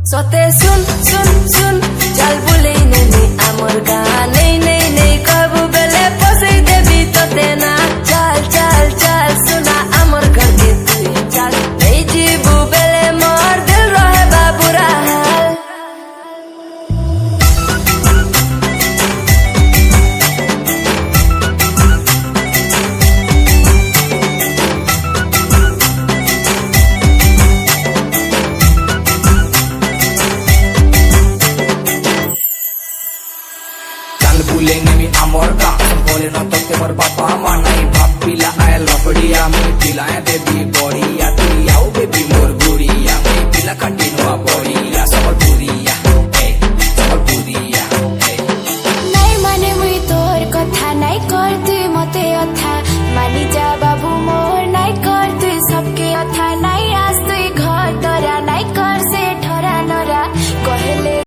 সতে শুন শুন শুন চাল বলেই নেই আমার গান নেই নেই নেই কবু বেলে পসেই দেবি তোতে না চাল চাল চাল শোনা আমার ঘর के তুই চাল নেই जीबू बेले मोर दिल रहे बाबूरा हाल Bully nemi amor ka bole no to ke mor papa manai bhap pila ay lopdiya me pila debi goriya